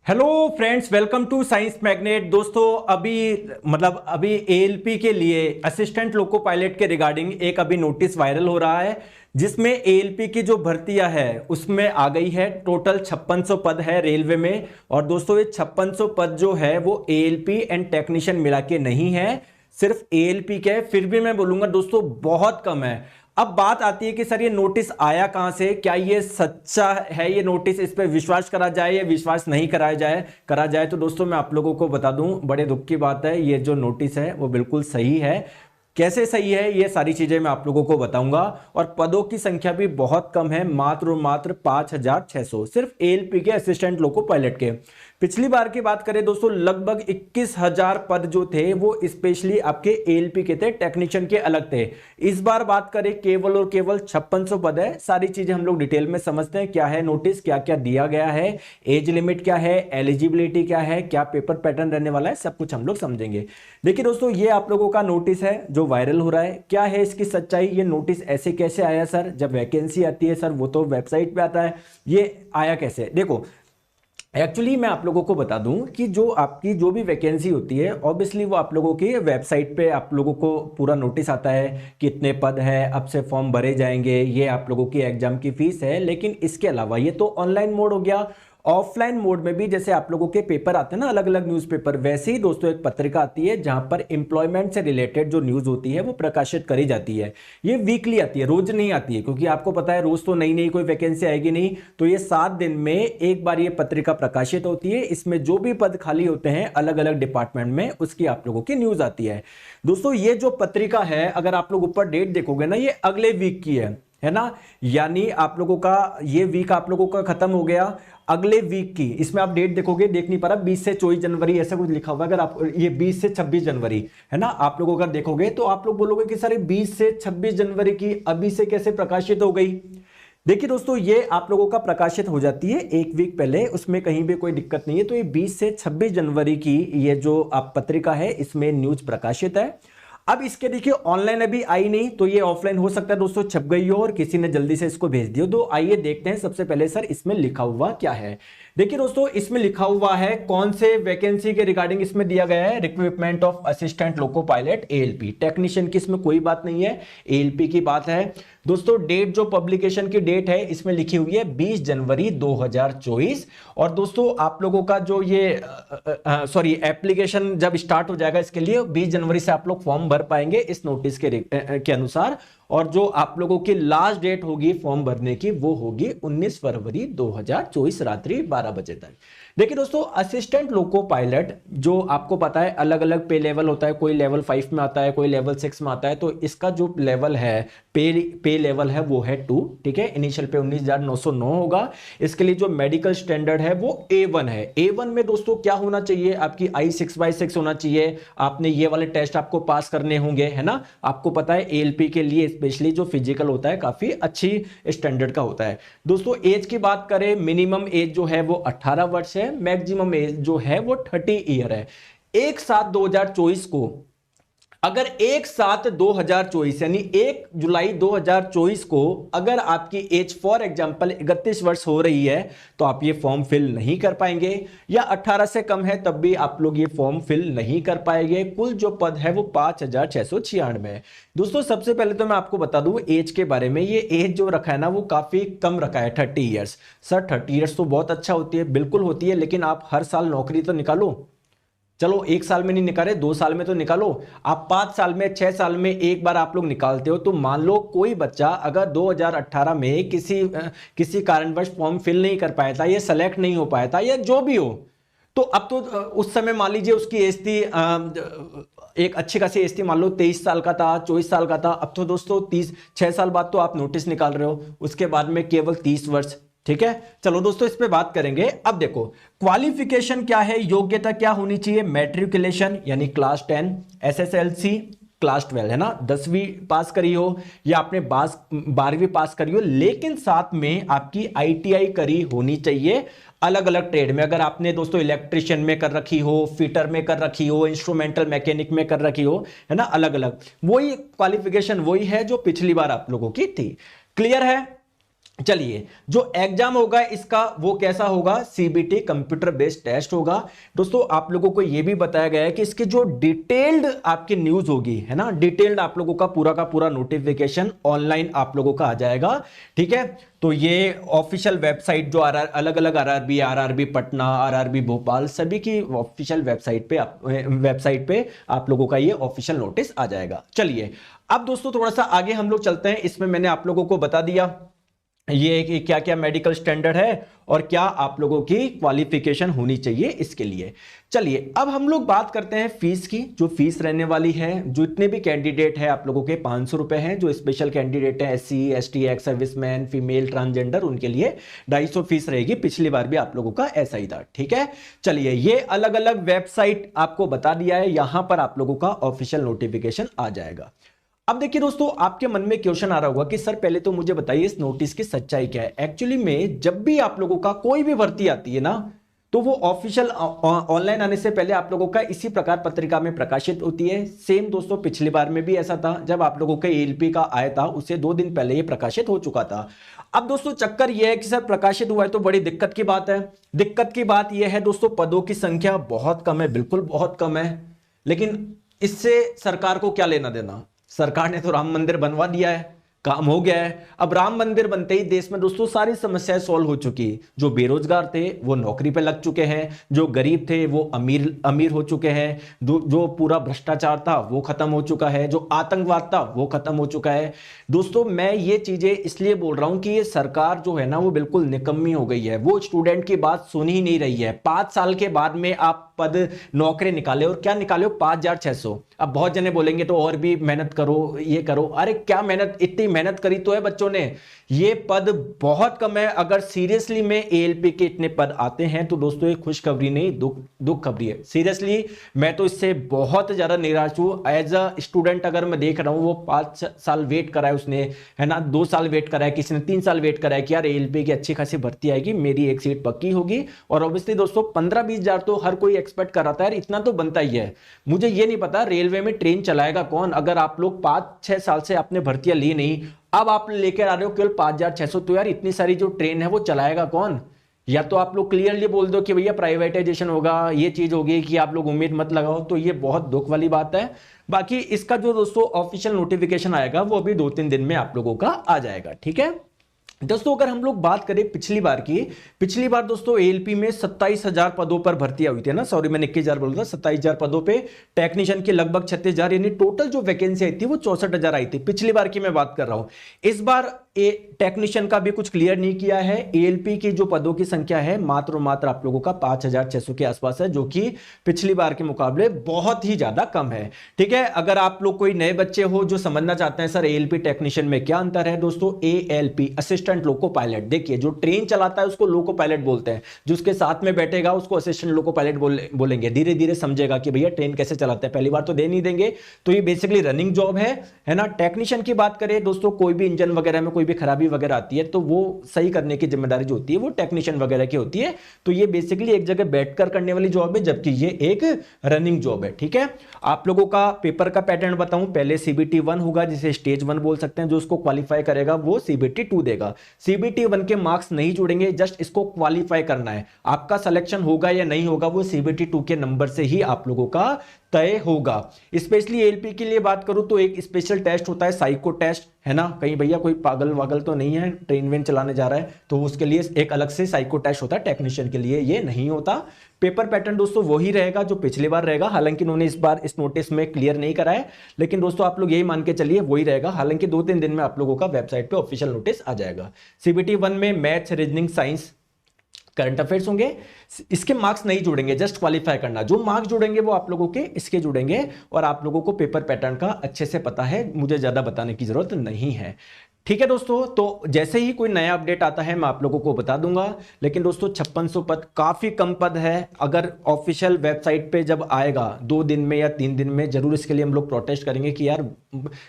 Hello friends, welcome to science magnet. दोस्तों अभी ALP के लिए असिस्टेंट लोको पायलट के रिगार्डिंग एक अभी नोटिस वायरल हो रहा है, जिसमें एएलपी की जो भर्तियां है उसमें आ गई है। टोटल 5600 पद है रेलवे में। और दोस्तों ये 5600 पद जो है वो एएलपी एंड टेक्नीशियन मिला के नहीं है, सिर्फ एएलपी के। फिर भी मैं बोलूंगा दोस्तों बहुत कम है। अब बात आती है कि सर ये नोटिस आया कहां से, क्या ये सच्चा है ये नोटिस, इस पे विश्वास करा जाए या विश्वास नहीं करा जाए। तो दोस्तों मैं आप लोगों को बता दूं, बड़े दुख की बात है, ये जो नोटिस है वो बिल्कुल सही है। कैसे सही है ये सारी चीजें मैं आप लोगों को बताऊंगा। और पदों की संख्या भी बहुत कम है, मात्र और मात्र 5600, सिर्फ एएलपी के असिस्टेंट लोको पायलट के। पिछली बार की बात करें दोस्तों, लगभग 21000 पद जो थे वो स्पेशली आपके एएलपी के थे, टेक्नीशियन के अलग थे। इस बार बात करें केवल और केवल 5600 पद है। सारी चीजें हम लोग डिटेल में समझते हैं, क्या है नोटिस, क्या क्या दिया गया है, एज लिमिट क्या है, एलिजिबिलिटी क्या है, क्या पेपर पैटर्न रहने वाला है, सब कुछ हम लोग समझेंगे। देखिए दोस्तों, ये आप लोगों का नोटिस है जो वायरल हो रहा है। क्या है इसकी सच्चाई, ये नोटिस ऐसे कैसे आया सर, जब वैकेंसी आती है सर वो तो वेबसाइट पे आता है, ये आया कैसे? देखो एक्चुअली मैं आप लोगों को बता दूं कि जो आपकी जो भी वैकेंसी होती है ऑब्वियसली वो आप लोगों की वेबसाइट पे आप लोगों को पूरा नोटिस आता है, कितने पद है, अब से फॉर्म भरे जाएंगे, ये आप लोगों की एग्जाम की फीस है। लेकिन इसके अलावा ये तो ऑनलाइन मोड हो गया। ऑफलाइन मोड में भी जैसे आप लोगों के पेपर आते हैं ना, अलग अलग न्यूज़पेपर, वैसे ही दोस्तों एक पत्रिका आती है जहां पर एम्प्लॉयमेंट से रिलेटेड जो न्यूज़ होती है वो प्रकाशित करी जाती है। ये वीकली आती है, रोज नहीं आती है, क्योंकि आपको पता है रोज तो नई नई कोई वैकेंसी आएगी नहीं। तो ये 7 दिन में एक बार ये पत्रिका प्रकाशित होती है। इसमें जो भी पद खाली होते हैं अलग अलग डिपार्टमेंट में, उसकी आप लोगों की न्यूज आती है। दोस्तों ये जो पत्रिका है, अगर आप लोग ऊपर डेट देखोगे ना, ये अगले वीक की है ना। यानी आप लोगों का ये वीक आप लोगों का खत्म हो गया, अगले वीक की इसमें आप डेट देखोगे, देख नहीं पा रहा, 20 से 24 जनवरी ऐसा कुछ लिखा हुआ है। अगर आप ये 20 से 26 जनवरी है ना, आप लोग अगर देखोगे तो आप लोग बोलोगे कि सर 20 से 26 जनवरी की अभी से कैसे प्रकाशित हो गई। देखिए दोस्तों, ये आप लोगों का प्रकाशित हो जाती है एक वीक पहले, उसमें कहीं भी कोई दिक्कत नहीं है। तो ये 20 से 26 जनवरी की ये जो आप पत्रिका है इसमें न्यूज प्रकाशित है। अब इसके देखिए ऑनलाइन अभी आई नहीं, तो ये ऑफलाइन हो सकता है दोस्तों छप गई हो और किसी ने जल्दी से इसको भेज दिया। तो आइए देखते हैं सबसे पहले सर इसमें लिखा हुआ क्या है। देखिए दोस्तों, इसमें लिखा हुआ है कौन से वैकेंसी के रिगार्डिंग इसमें दिया गया है, recruitment of assistant loco pilot ALP. Technician की इसमें कोई बात नहीं है, एएलपी की बात है। दोस्तों डेट जो पब्लिकेशन की डेट है इसमें लिखी हुई है 20 जनवरी 2024। और दोस्तों आप लोगों का जो ये एप्लीकेशन जब स्टार्ट हो जाएगा इसके लिए 20 जनवरी से आप लोग फॉर्म भर पाएंगे इस नोटिस के अनुसार। और जो आप लोगों की लास्ट डेट होगी फॉर्म भरने की वो होगी 19 फरवरी 2024 रात्रि 12 बजे तक। देखिए दोस्तों, असिस्टेंट लोको पायलट जो आपको पता है अलग अलग पे लेवल होता है, कोई लेवल 5 में आता है, कोई लेवल 6 में आता है। तो इसका जो लेवल है पे लेवल है वो है 2, ठीक है। इनिशियल पे 19,909 होगा। इसके लिए जो मेडिकल स्टैंडर्ड है वो A1 है। A1 में दोस्तों क्या होना चाहिए, आपकी I6/6 होना चाहिए। आपने ये वाले टेस्ट आपको पास करने होंगे, है ना। आपको पता है एएलपी के लिए स्पेशली जो फिजिकल होता है काफी अच्छी स्टैंडर्ड का होता है। दोस्तों एज की बात करें, मिनिमम एज जो है वो 18 वर्ष है, मैक्सिमम एज जो है वो 30 ईयर है। 1/7/2024 को, अगर 1/7/2024 यानी 1 जुलाई 2024 को अगर आपकी एज फॉर एग्जांपल 31 वर्ष हो रही है तो आप ये फॉर्म फिल नहीं कर पाएंगे, या 18 से कम है तब भी आप लोग ये फॉर्म फिल नहीं कर पाएंगे। कुल जो पद है वो 5696 है। दोस्तों सबसे पहले तो मैं आपको बता दूं एज के बारे में, ये एज जो रखा है ना वो काफी कम रखा है, 30 ईयर्स। सर 30 ईयर्स तो बहुत अच्छा होती है, बिल्कुल होती है, लेकिन आप हर साल नौकरी तो निकालो। चलो 1 साल में नहीं निकाले, 2 साल में तो निकालो। आप 5 साल में, 6 साल में एक बार आप लोग निकालते हो। तो मान लो कोई बच्चा अगर 2018 में किसी कारणवश फॉर्म फिल नहीं कर पाया था, ये सेलेक्ट नहीं हो पाया था, या जो भी हो, तो अब तो उस समय मान लीजिए उसकी एज थी एक अच्छी खासी एज थी, मान लो 23 साल का था, 24 साल का था। अब तो दोस्तों 6 साल बाद तो आप नोटिस निकाल रहे हो, उसके बाद में केवल 30 वर्ष, ठीक है। चलो दोस्तों इस पे बात करेंगे। अब देखो क्वालिफिकेशन क्या है, योग्यता क्या होनी चाहिए, मैट्रिकुलेशन यानी क्लास 10, एसएसएलसी क्लास 12 है ना, 10वीं पास करी हो या आपने 12वीं पास करी हो, लेकिन साथ में आपकी आईटीआई करी होनी चाहिए अलग अलग ट्रेड में। अगर आपने दोस्तों इलेक्ट्रिशियन में कर रखी हो, फिटर में कर रखी हो, इंस्ट्रूमेंटल मैकेनिक में कर रखी हो, है ना, अलग अलग, वही क्वालिफिकेशन वही है जो पिछली बार आप लोगों की थी। क्लियर है? चलिए, जो एग्जाम होगा इसका वो कैसा होगा, सीबीटी कंप्यूटर बेस्ड टेस्ट होगा। दोस्तों आप लोगों को यह भी बताया गया है कि इसके जो डिटेल्ड आपकी न्यूज होगी, है ना, डिटेल्ड आप लोगों का पूरा नोटिफिकेशन ऑनलाइन आप लोगों का आ जाएगा। ठीक है, तो ये ऑफिशियल वेबसाइट जो अलग अलग आरआरबी पटना, आरआरबी भोपाल, सभी की ऑफिशियल वेबसाइट पे आप लोगों का ये ऑफिशियल नोटिस आ जाएगा। चलिए अब दोस्तों थोड़ा सा आगे हम लोग चलते हैं। इसमें मैंने आप लोगों को बता दिया ये कि क्या क्या मेडिकल स्टैंडर्ड है और क्या आप लोगों की क्वालिफिकेशन होनी चाहिए इसके लिए। चलिए अब हम लोग बात करते हैं फीस की। जो फीस रहने वाली है, जो इतने भी कैंडिडेट हैं आप लोगों के 500 रुपए हैं। जो स्पेशल कैंडिडेट हैं SC ST ex serviceman, female, transgender, उनके लिए 250 फीस रहेगी। पिछली बार भी आप लोगों का ऐसा ही था। ठीक है, चलिए ये अलग अलग वेबसाइट आपको बता दिया है, यहां पर आप लोगों का ऑफिशियल नोटिफिकेशन आ जाएगा। अब देखिए दोस्तों, आपके मन में क्वेश्चन आ रहा होगा कि सर पहले तो मुझे बताइए इस नोटिस की सच्चाई क्या है। एक्चुअली में जब भी आप लोगों का कोई भी भर्ती आती है ना, तो वो ऑफिशियल ऑनलाइन आने से पहले आप लोगों का इसी प्रकार पत्रिका में प्रकाशित होती है। सेम दोस्तों पिछली बार में भी ऐसा था, जब आप लोगों के ALP का आया था उससे 2 दिन पहले ये प्रकाशित हो चुका था। अब दोस्तों चक्कर यह है कि सर प्रकाशित हुआ है तो बड़ी दिक्कत की बात है। दिक्कत की बात यह है दोस्तों, पदों की संख्या बहुत कम है, बिल्कुल बहुत कम है। लेकिन इससे सरकार को क्या लेना देना, सरकार ने तो राम मंदिर बनवा दिया है, काम हो गया है। अब राम मंदिर बनते ही देश में दोस्तों सारी समस्याएं सॉल्व हो चुकी। जो बेरोजगार थे वो नौकरी पे लग चुके हैं, जो गरीब थे वो अमीर हो चुके हैं, जो पूरा भ्रष्टाचार था वो खत्म हो चुका है, जो आतंकवाद था वो खत्म हो चुका है। दोस्तों मैं ये चीजें इसलिए बोल रहा हूं कि ये सरकार जो है ना वो बिल्कुल निकम्मी हो गई है। वो स्टूडेंट की बात सुन ही नहीं रही है। 5 साल के बाद में आप पद नौकरी निकाले, और क्या निकाले हो, 5600। अब बहुत जने बोलेंगे तो और भी मेहनत करो, ये करो। अरे क्या मेहनत, इतनी मेहनत करी तो है बच्चों ने। ये पद बहुत कम है। अगर सीरियसली में ALP के इतने पद आते हैं तो दोस्तों ये खुशखबरी नहीं, दुख खबरी है। सीरियसली मैं तो इससे बहुत ज्यादा निराश हूं। एज अ स्टूडेंट अगर मैं देख रहा हूं, वो 5 साल वेट करा है उसने, है ना, 2 साल वेट करा है, किसी ने 3 साल वेट करा है कि यार ALP की अच्छी खासी भर्ती आएगी, मेरी एक सीट पक्की होगी। और ऑब्वियसली दोस्तों 15-20 हजार तो हर कोई एक्सपेक्ट कर रहा था यार, इतना तो बनता ही है। मुझे ये नहीं पता रेलवे में ट्रेन चलाएगा कौन, अगर आप लोग 5-6 साल से आपने भर्तियां ली नहीं, अब आप लेकर आ रहे हो केवल 5600, तो यार इतनी सारी जो ट्रेन है वो चलाएगा कौन। या तो आप लोग क्लियरली बोल दो कि भैया प्राइवेटाइजेशन होगा, ये चीज होगी, कि आप लोग उम्मीद मत लगाओ, तो ये बहुत दुख वाली बात है। बाकी इसका जो दोस्तों ऑफिशियल नोटिफिकेशन आएगा वो अभी 2-3 दिन में आप लोगों का आ जाएगा। ठीक है दोस्तों, अगर हम लोग बात करें पिछली बार की, पिछली बार दोस्तों ALP में 27,000 पदों पर भर्तियां हुई थी ना, सॉरी मैंने 21,000 बोला था, 27,000 पदों पे टेक्नीशियन की लगभग 36,000, यानी टोटल जो वैकेंसी आई थी वो 64,000 आई थी। पिछली बार की मैं बात कर रहा हूं। इस बार टेक्नीशियन का भी कुछ क्लियर नहीं किया है। ALP की जो पदों की संख्या है मात्र आप लोगों का 5,600 के आसपास है, जो कि पिछली बार के मुकाबले बहुत ही ज्यादा कम है। ठीक है, अगर आप लोग कोई नए बच्चे हो जो समझना चाहते हैं सर ALP टेक्नीशियन में क्या अंतर है, दोस्तों ALP असिस्टेंट लोको पायलट, देखिए जो ट्रेन चलाता है उसको लोको पायलट बोलते हैं, जो उसके साथ में बैठेगा उसको असिस्टेंट लोको पायलट बोलेंगे। धीरे धीरे समझेगा कि भैया ट्रेन कैसे चलाते हैं, पहली बार तो दे नहीं देंगे। तो ये बेसिकली रनिंग जॉब है ना। टेक्नीशियन की बात करें दोस्तों, कोई भी इंजन वगैरह में कोई भी खराबी वगैरह आती है तो वो सही करने की जिम्मेदारी जो होती है वो टेक्नीशियन वगैरह की होती है। तो ये बेसिकली एक जगह बैठकर करने वाली जॉब है, जबकि ये एक रनिंग जॉब है। ठीक है, आप लोगों का पेपर का पैटर्न बताऊं, पहले CBT 1 होगा जिसे स्टेज 1 बोल सकते हैं, जो उसको क्वालिफाई करेगा वो CBT 2 देगा। CBT 1 के मार्क्स नहीं जुड़ेंगे, जस्ट इसको क्वालिफाई करना है। आपका सिलेक्शन होगा या नहीं होगा वो CBT 2 के नंबर से ही आप लोगों का तय होगा। स्पेशली ALP के लिए बात करूं तो एक स्पेशल टेस्ट होता है, साइको टेस्ट, है ना। कहीं भैया कोई पागल वागल तो नहीं है ट्रेन वेन चलाने जा रहा है, तो उसके लिए एक अलग से साइको टेस्ट होता है, टेक्नीशियन के लिए ये नहीं होता। पेपर पैटर्न दोस्तों वही रहेगा जो पिछली बार रहेगा, हालांकि उन्होंने इस बार इस नोटिस में क्लियर नहीं करा है, लेकिन दोस्तों आप लोग यही मान के चलिए वही रहेगा। हालांकि 2-3 दिन में आप लोगों का वेबसाइट पे ऑफिशियल नोटिस आ जाएगा। CBT 1 में maths, reasoning, science, current affairs होंगे। इसके मार्क्स नहीं जुड़ेंगे, जस्ट क्वालिफाई करना। जो मार्क्स जुड़ेंगे वो आप लोगों के इसके जुड़ेंगे, और आप लोगों को पेपर पैटर्न का अच्छे से पता है, मुझे ज्यादा बताने की जरूरत नहीं है। ठीक है दोस्तों, तो जैसे ही कोई नया अपडेट आता है मैं आप लोगों को बता दूंगा। लेकिन दोस्तों 5600 पद काफी कम पद है। अगर ऑफिशियल वेबसाइट पे जब आएगा 2 दिन में या 3 दिन में, जरूर इसके लिए हम लोग प्रोटेस्ट करेंगे कि यार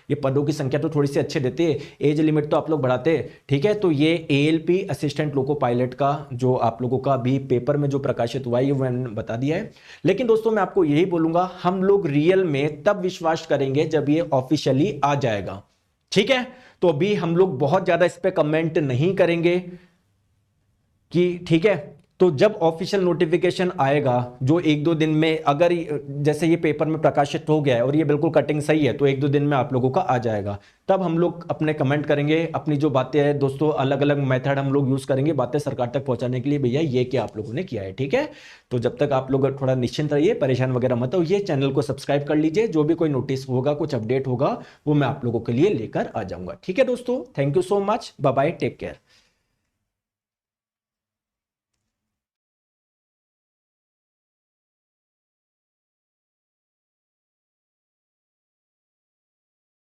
ये पदों की संख्या तो थोड़ी सी अच्छे देते, एज लिमिट तो आप लोग बढ़ाते। ठीक है, तो ये ALP असिस्टेंट लोको पायलट का जो आप लोगों का भी पेपर में जो प्रकाशित हुआ है ये मैंने बता दिया है। लेकिन दोस्तों मैं आपको यही बोलूंगा, हम लोग रियल में तब विश्वास करेंगे जब ये ऑफिशियली आ जाएगा। ठीक है, तो अभी हम लोग बहुत ज्यादा इस पे कमेंट नहीं करेंगे कि ठीक है। तो जब ऑफिशियल नोटिफिकेशन आएगा जो 1-2 दिन में, अगर जैसे ये पेपर में प्रकाशित हो गया है और ये बिल्कुल कटिंग सही है, तो 1-2 दिन में आप लोगों का आ जाएगा। तब हम लोग अपने कमेंट करेंगे, अपनी जो बातें हैं दोस्तों, अलग अलग मेथड हम लोग यूज करेंगे बातें सरकार तक पहुंचाने के लिए, भैया ये क्या आप लोगों ने किया है, ठीक है। तो जब तक आप लोग थोड़ा निश्चिंत रहिए, परेशान वगैरह मत होइए, चैनल को सब्सक्राइब कर लीजिए, जो भी कोई नोटिस होगा, कुछ अपडेट होगा, वो मैं आप लोगों के लिए लेकर आ जाऊंगा, ठीक है दोस्तों। Thank you so much, bye bye, take care.